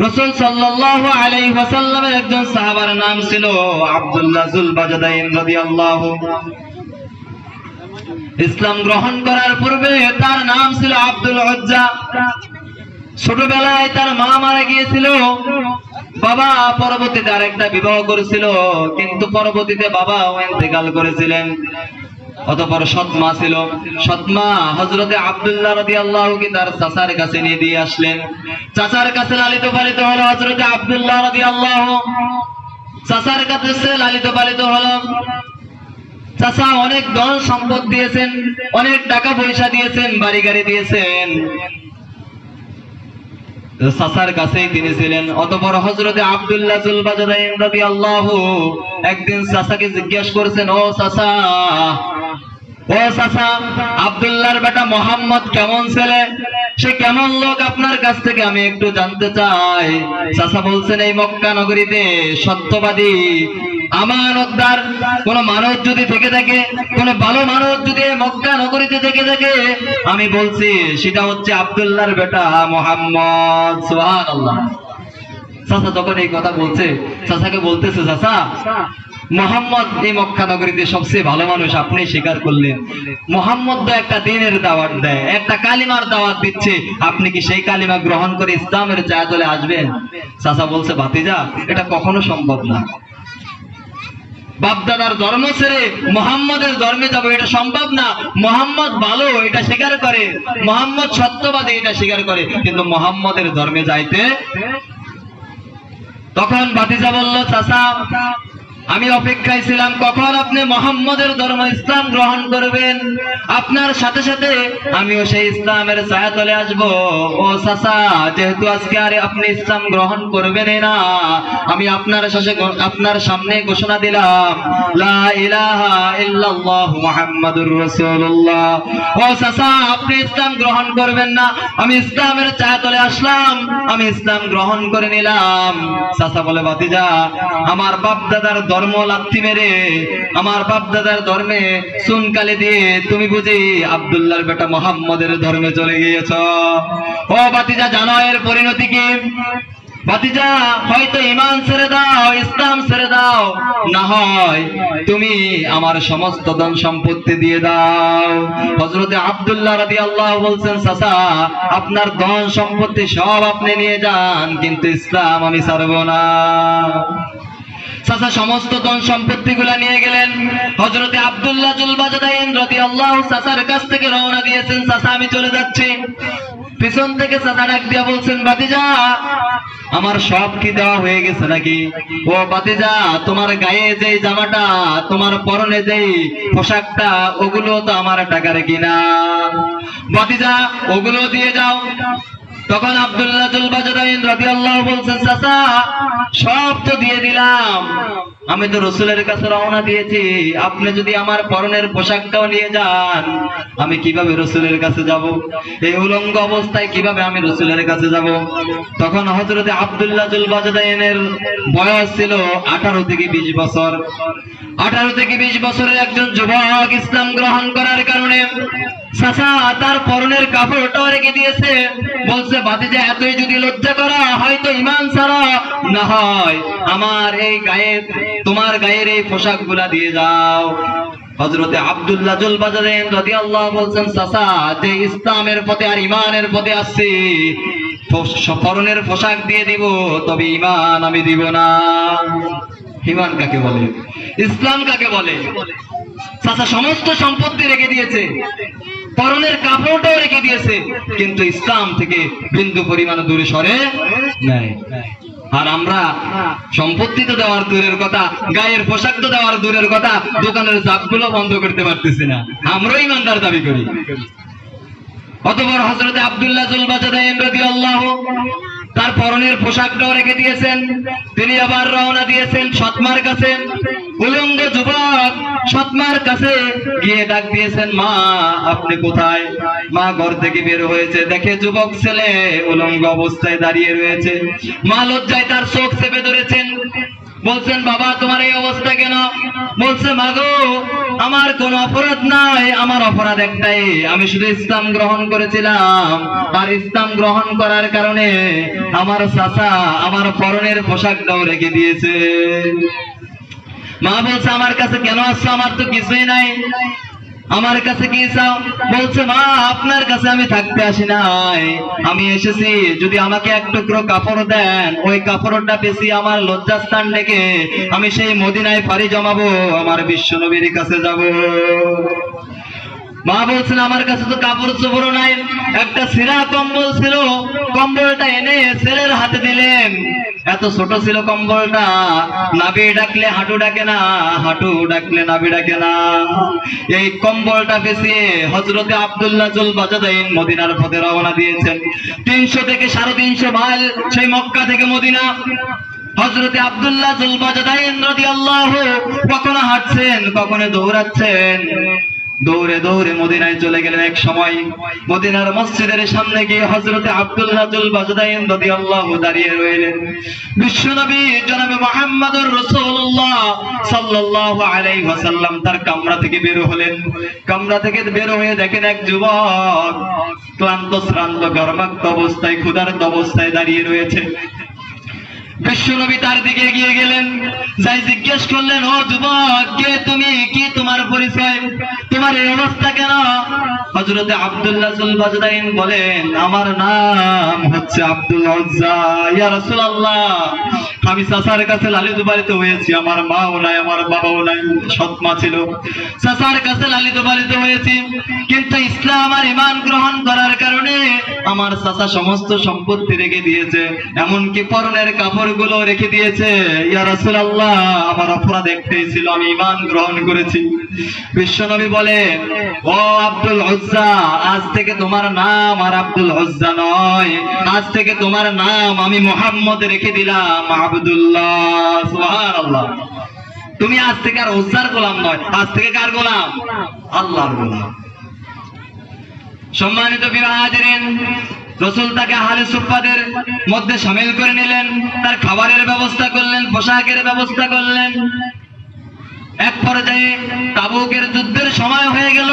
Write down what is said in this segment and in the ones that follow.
রাসূল সাল্লাল্লাহু আলাইহি ওয়াসাল্লামের একজন সাহাবার নাম ছিল আব্দুল্লাহ যুল বাজদাইন রাদিয়াল্লাহু। ইসলাম গ্রহণ করার পূর্বে তার নাম ছিল আব্দুল উজ্জা। ছোটবেলায় তার মা মারা গিয়েছিল, বাবা পরবর্তীতে আরেকটা বিবাহ করেছিল, কিন্তু পরবর্তীতে বাবাও ইন্তেকাল করেছিলেন। অতঃপর সৎমা ছিল, সৎমা হযরতে আব্দুল্লাহ রাদিয়াল্লাহু কে তার চাচার কাছে নিয়ে দিয়ে আসলেন। চাচার কাছে লালিত পালিত হলো হযরতে আব্দুল্লাহ রাদিয়াল্লাহু, চাচার কাছে লালিত পালিত হলো। চাচা অনেক ধন সম্পদ দিয়েছেন, অনেক টাকা পয়সা দিয়েছেন, বাড়ি গাড়ি দিয়েছেন, চাচার কাছেই তিনি ছিলেন। অতঃপর হযরতে আব্দুল্লাহ যুল বাজদাইন রাদিয়াল্লাহু একদিন চাচাকে জিজ্ঞেস করেছেন, ও চাচা, ও চাচা, আব্দুল্লাহর বেটা মোহাম্মদ কেমন ছেলে, সে কেমন লোক, আপনার কাছ থেকে আমি একটু জানতে চাই। চাচা বলছেন, এই মক্কা নগরীতে সত্যবাদী আমানতদার কোন মানুষ যদি থেকে থাকে, কোন ভালো মানুষ যদি মক্কা নগরীতে থেকে থাকে, আমি বলছি সেটা হচ্ছে আব্দুল্লাহর বেটা মোহাম্মদ। সুবহানাল্লাহ। চাচা যখন এই কথা বলছে, চাচাকে বলতেছে, চাচা, মোহাম্মদ এই মক্কা নগরীতে সবচেয়ে ভালো মানুষ আপনি স্বীকার করলেন। মোহাম্মদ তো একটা দ্বীনের দাওয়াত দেয়, একটা কালিমার দাওয়াত দিচ্ছে, আপনি কি সেই কালিমা গ্রহণ করে ইসলামের ছায়াতলে আসবেন? চাচা বলছে, ভাতিজা, এটা কখনো সম্ভব না। বাপদাদার ধর্ম ছেড়ে মোহাম্মদের ধর্মে যাবো, এটা সম্ভব না। মোহাম্মদ ভালো, এটা স্বীকার করে, মোহাম্মদ সত্যবাদী, এটা স্বীকার করে, কিন্তু মোহাম্মদের ধর্মে যাইতে। তখন ভাতিজা বলল, চাচা, আমি অপেক্ষায় ছিলাম কখন আপনি মোহাম্মদের ধর্ম ইসলাম গ্রহণ করবেন, আপনার সাথে সাথে আমিও সেই ইসলামের ছায়াতলে আসব। ও চাচা, যেহেতু আজকে আর আপনি ইসলাম গ্রহণ করবেন না, আমি আপনার সামনে ঘোষণা দিলাম, লা ইলাহা ইল্লাল্লাহ মুহাম্মাদুর রাসূলুল্লাহ। ও চাচা, আপনি ইসলাম গ্রহণ করবেন না, আমি ইসলামের ছায়াতলে আসলাম, আমি ইসলাম গ্রহণ করে নিলাম। চাচা বলে, ভাতিজা, আমার বাপ দাদার ধর্ম লাথি মেরে, আমার বাপ দাদার ধর্মে চুনকালি দিয়ে তুমি বুঝি আব্দুল্লাহর বেটা মোহাম্মদের ধর্মে চলে গিয়েছ। ও ভাতিজা, জানো এর পরিণতি কি? ভাতিজা, হয়তো ঈমান ছেড়ে দাও, ইসলাম ছেড়ে দাও, না হয় তুমি আমার সমস্ত ধন সম্পত্তি দিয়ে দাও। হযরতে আব্দুল্লাহ রাদিয়াল্লাহু বলছেন, চাচা, আপনার ধন সম্পত্তি সব আপনি নিয়ে যান, কিন্তু ইসলাম আমি ছাড়ব না। চাচা সমস্ত ধন সম্পত্তি গুলা নিয়ে গেলেন। হযরতে আব্দুল্লাহ যুল বাজদাইন রাদিয়াল্লাহু চাচার কাছ থেকে রওনা দিয়েছেন, চাচা আমি চলে যাচ্ছি। পিছন থেকে চাচা ডাক দিয়া বলছেন, ভাতিজা, আমার সব কি দেওয়া হয়ে গেছে নাকি? ও ভাতিজা, তোমার গায়ে যে জামাটা, তোমার পরনে যে পোশাকটা, ওগুলো তো আমার টাকার কিনা, ভাতিজা ওগুলো দিয়ে যাও। তখন আব্দুল্লাহ যুল বাজদাইন রাদিয়াল্লাহু বলছেন, চাচা সব তো দিয়ে দিলাম, আমি তো রাসূলের কাছে রওনা দিয়েছি, আপনি যদি আমার পরনের পোশাকটাও নিয়ে যান, আমি কিভাবে রাসূলের কাছে যাব? এই উলঙ্গ অবস্থায় কিভাবে আমি রাসূলের কাছে যাব? তখন হযরতে আব্দুল্লাহ যুল বাজদাইনের বয়স ছিল 18 থেকে 20 বছর। 18 থেকে 20 বছরের একজন যুবক ইসলাম গ্রহণ করার কারণে চাচা তার পরনের কাপড়টাও রেখে দিয়েছে। বলছে, ভাতিজা, এতই যদি লজ্জা করা, হয়তো ঈমান ছাড়া, না হয় আমার এই গায়ে, তোমার গায়ের এই পোশাকগুলা দিয়ে যাও। হযরতে আব্দুল্লাহ যুল বাজদাইন রাদিয়াল্লাহু বলছেন, চাচা যে ইসলামের পথে আর ঈমানের পথে আসছি, পরনের পোশাক দিয়ে দিব, তবে ঈমান আমি দিব না। ঈমান কাকে বলে? ইসলাম কাকে বলে? চাচা সমস্ত সম্পত্তি রেখে দিয়েছে, পরনের কাপড়টাও রেখে দিয়েছে, কিন্তু ইসলাম থেকে বিন্দু পরিমাণ দূরে সরে নাই। আর আমরা সম্পত্তি তো দেওয়ার দূরের কথা, গায়ের পোশাক তো দেওয়ার দূরের কথা, দোকানের জাপগুলো বন্ধ করতে পারতেছি না, আমরাও ইমানদার দাবি করি। অতঃপর হযরতে আব্দুল্লাহ যুল বাজদাইন রাদিয়াল্লাহু তার পরনের পোশাকটাও রেখে দিয়েছেন, তিনি আবার রওনা দিয়েছেন সৎমার কাছে। উলঙ্গ যুবক সৎমার কাছে গিয়ে ডাক দিয়েছেন, মা আপনি কোথায়? মা ঘর থেকে বের হয়েছে, দেখে যুবক ছেলে উলঙ্গ অবস্থায় দাঁড়িয়ে রয়েছে। মা লজ্জায় তার চোখ চেপে ধরেছেন। বলছেন বাবা তোমার এই অবস্থা কেন? বলছে মাগো আমার কোনো অপরাধ নাই, আমার অপরাধ একটাই, আমি শুধু ইসলাম গ্রহণ করেছিলাম, আর ইসলাম গ্রহণ করার কারণে আমার চাচা আমার পরনের পোশাকটাও রেখে দিয়েছে। মা বলছে আমার কাছে কেন আসছো? আমার তো কিছুই নাই, আমার কাছে কি চাও? বলছে মা আপনার কাছে আমি থাকতে আসি নাই, আমি এসেছি যদি আমাকে এক টুকরো কাপড় দেন, ওই কাপড়টা পেছি আমার লজ্জাস্থান ডেকে আমি সেই মদিনায় পাড়ি জমাবো, আমার বিশ্ব নবীর কাছে যাব। মা বলছেন আমার কাছে তো কাপড় চোপড় নাই, একটা ছিঁড়া কম্বল ছিল, কম্বলটা এনে ছেলের হাতে দিলেন। এত ছোট ছিল কম্বলটা, নাভি ডাকলে হাঁটু ডাকে না, হাঁটু ডাকলে নাভি ডাকে না। এই কম্বলটা পেঁচিয়ে হযরতে আব্দুল্লাহ জুল বাজাদাইন মদিনার পথে রওনা দিয়েছেন। 300 থেকে 350 মাইল সেই মক্কা থেকে মদিনা। হযরতে আব্দুল্লাহ জুল বাজাদাইন রাদিয়াল্লাহু কখনো হাঁটছেন, কখনো দৌড়াচ্ছেন। দৌড়ে দৌড়ে মদিনায় চলে গেলেন। এক সময় মদিনার মসজিদের সামনে গিয়ে হযরতে আব্দুল্লাহ জুল বাজাদাইন রাদিয়াল্লাহু দাঁড়িয়ে রইলেন। বিশ্বনবী জনাবে মুহাম্মদুর রাসূলুল্লাহ সাল্লাল্লাহু আলাইহি ওয়াসাল্লাম তার কামরা থেকে বের হলেন। কামরা থেকে বের হয়ে দেখেন এক যুবক ক্লান্ত শ্রান্ত গর্ভাক্ত অবস্থায় ক্ষুধার্ত অবস্থায় দাঁড়িয়ে রয়েছে। বিশ্বনবী তার দিকে এগিয়ে গেলেন, যাই জিজ্ঞেস করলেন ও যুবক কে তুমি, কি তোমার পরিচয়, তোমার এই অবস্থা কেন? হযরতে আব্দুল্লাহ জুল বাজাদাইন বলেন আমার নাম হচ্ছে আব্দুল উজ্জা। ইয়া রাসূলুল্লাহ আমি চাচার কাছে লালিত পালিত হয়েছি, আমার মাও নাই আমার বাবাও নাই, সৎ মা ছিল, চাচার কাছে লালিত পালিত হয়েছি, কিন্তু ইসলাম আর ঈমান গ্রহণ করার কারণে আমার চাচা সমস্ত সম্পত্তি রেখে দিয়েছে, এমনকি পরনের কাপড়গুলো রেখে দিয়েছে। ইয়া রাসূলুল্লাহ আমার অপরাধ একটাই ছিল, আমি ঈমান গ্রহণ করেছি। বিশ্বনবী বলেন ও আব্দুল উজ্জা আজ থেকে তোমার নাম আর আব্দুল উজ্জা নয়, আজ থেকে তোমার নাম আমি মুহাম্মদ রেখে দিলাম আব্দুল্লাহ। সুবহানাল্লাহ। তুমি আজ থেকে আর উজ্জার গোলাম নয়, আজ থেকে কার গোলাম? আল্লাহর গোলাম। সম্মানিত বিরাজরিন, রাসূল তাকে আহলে সুফফাদের মধ্যে শামিল করে নিলেন, তার খাবারের ব্যবস্থা করলেন, পোশাকের ব্যবস্থা করলেন। এক পর্যায়ে তাবুকের যুদ্ধের সময় হয়ে গেল।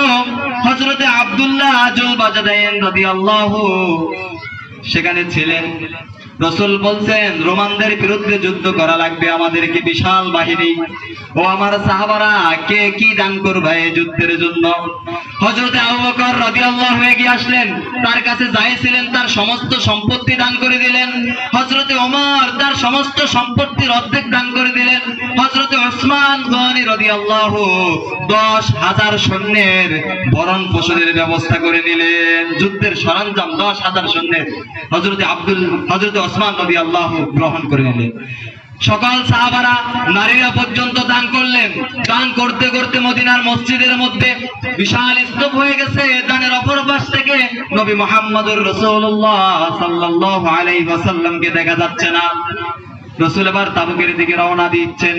হযরতে আব্দুল্লাহ জুল বাজাদাইন রাদিয়াল্লাহু সেখানে ছিলেন। রাসূল বলছেন রোমানদের বিরুদ্ধে যুদ্ধ করা লাগবে, আমাদেরকে বিশাল বাহিনী। ও আমার সাহাবারা কে কি দান করবে এই যুদ্ধের জন্য? হযরতে আবু বকর রাদিয়াল্লাহু এগিয়ে আসলেন, তার কাছে যাই ছিলেন তার সমস্ত সম্পত্তি দান করে দিলেন। হযরতে ওমর তার সমস্ত সম্পত্তির অর্ধেক দান করে দিলেন। হযরতে ওসমান গনি রাদিয়াল্লাহু 10,000 সৈন্যের ভরণ পোষণের ব্যবস্থা করে নিলেন, যুদ্ধের সরঞ্জাম 10,000 সৈন্যের হযরতে ওসমান রাদিয়াল্লাহু গ্রহণ করে নিলেন। সকল সাহাবারা নারীরা পর্যন্ত দান করলেন। দান করতে করতে মদিনার মসজিদের মধ্যে বিশাল স্তূপ হয়ে গেছে। দানের অপর পাশ থেকে নবী মুহাম্মদুর রাসূলুল্লাহ সাল্লাল্লাহু আলাইহি ওয়াসাল্লামকে দেখা যাচ্ছে না। রাসূল এবার তাবুকের দিকে রওনা দিচ্ছেন।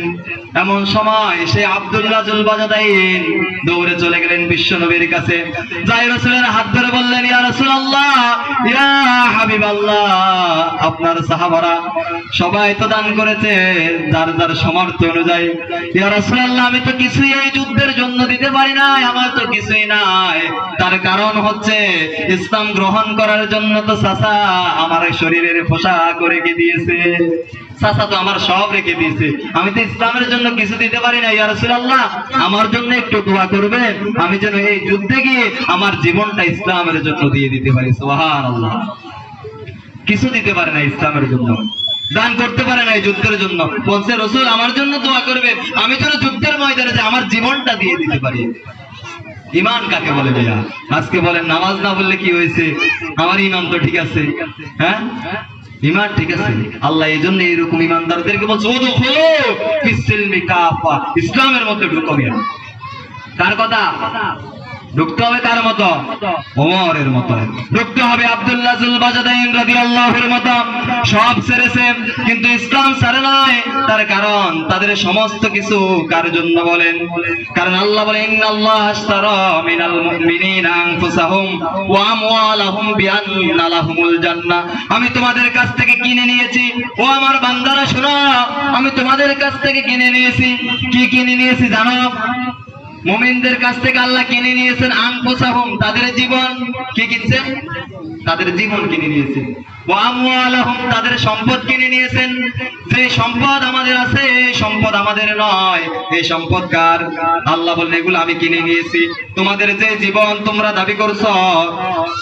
এমন সময় সেই আব্দুল্লাহ জুল বাজাদাইন দৌড়ে চলে গেলেন বিশ্ব নবীর কাছে। যাই রাসূলের হাত ধরে বললেন ইয়া রাসূলুল্লাহ ইয়া হাবিবাল্লাহ, আপনার সাহাবারা সবাই তো দান করেছে যার যার সামর্থ্য অনুযায়ী। ইয়া রাসূলুল্লাহ আমি তো কিছুই এই যুদ্ধের জন্য দিতে পারি নাই, আমার তো কিছুই নাই। তার কারণ হচ্ছে ইসলাম গ্রহণ করার জন্য তো চাচা আমার শরীরের পোশাক রেখে দিয়েছে, চাচা তো আমার সব রেখে দিয়েছে, আমি তো ইসলামের জন্য কিছু দিতে পারি না। ইয়া রাসূলুল্লাহ আমার জন্য একটু দোয়া করবেন, আমি যেন এই যুদ্ধে গিয়ে আমার জীবনটা ইসলামের জন্য দিয়ে দিতে পারি। সুবহানাল্লাহ। কিছু দিতে পারে না ইসলামের জন্য, দান করতে পারে না এই যুদ্ধের জন্য, বলছে রাসূল আমার জন্য দোয়া করবেন, আমি যেন যুদ্ধের ময়দানে যে আমার জীবনটা দিয়ে দিতে পারি। ঈমান কাকে বলে ভাইয়া? আজকে বলেন নামাজ না বললে কি হয়েছে, আমার ঈমান তো ঠিক আছে। হ্যাঁ ঈমান ঠিক আছে। আল্লাহ এই জন্য এইরকম ঈমানদারদেরকে বলছে উদখুলু ফিস-সিলমি কাফা, ইসলামের মধ্যে ঢুকো। কার কথা? ঢুকতে হবে কার মতো? ওমরের মতো ঢুকতে হবে, আব্দুল্লাহ জুল বাজাদাইন রাদিয়াল্লাহুর মতো। সব ছেড়েছে কিন্তু ইসলাম ছাড়ে নাই। তার কারণ তাদের সমস্ত কিছু কার জন্য বলেন? কারণ আল্লাহ বলেন ইন্নাল্লাহা আশতারা মিনাল মুমিনিনা আনফুসাহুম ওয়া আমওয়ালাহুম বিআন্না লাহুমুল জান্নাহ। আমি তোমাদের কাছ থেকে কিনে নিয়েছি ও আমার বান্দারা শোনো, আমি তোমাদের কাছ থেকে কিনে নিয়েছি। কি কিনে নিয়েছি জানো? মুমিনদের কাছ থেকে আল্লাহ কিনে নিয়েছেন আনফুসাহুম, তাদের জীবন। কি কিনছেন? তাদের জীবন কিনে নিয়েছেন। ওয়া আমওয়ালাহুম, তাদের সম্পদ কিনে নিয়েছেন। যে সম্পদ আমাদের আছে এই সম্পদ আমাদের নয়, এই সম্পদ কার? আল্লাহ বলেন এগুলো আমি কিনে নিয়েছি। তোমাদের যে জীবন তোমরা দাবি করছো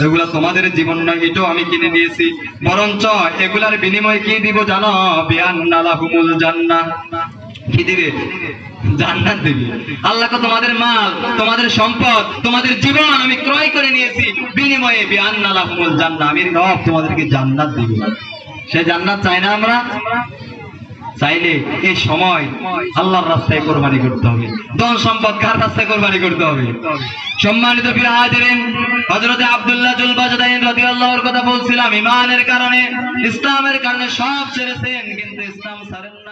এগুলা তোমাদের জীবন নয়, এটাও আমি কিনে নিয়েছি। বরঞ্চ এগুলার বিনিময়ে কি দিব জানো? বিআন্না লাহুমুল জান্নাহ। কি দিবে? জান্নাত দিবে। আল্লাহকে তোমাদের মাল, তোমাদের সম্পদ, তোমাদের জীবন আমি ক্রয় করে নিয়েছি, বিনিময়ে বিআন্না লাহুমুল জান্নাহ, আমি রব তোমাদেরকে জান্নাত দিব। সে জান্নাত চাই না আমরা? চাইলে এই সময় আল্লাহর রাস্তায় কোরবানি করতে হবে। ধন সম্পদ কার রাস্তায় কোরবানি করতে হবে? সম্মানিত প্রিয় হাজিরিন, হযরত আব্দুল্লাহ জুল বাজদাইন রাদিয়াল্লাহুর কথা বলছিলাম। ঈমানের কারণে, ইসলামের কারণে সব ছেড়েছেন, কিন্তু ইসলাম ছাড়েন না।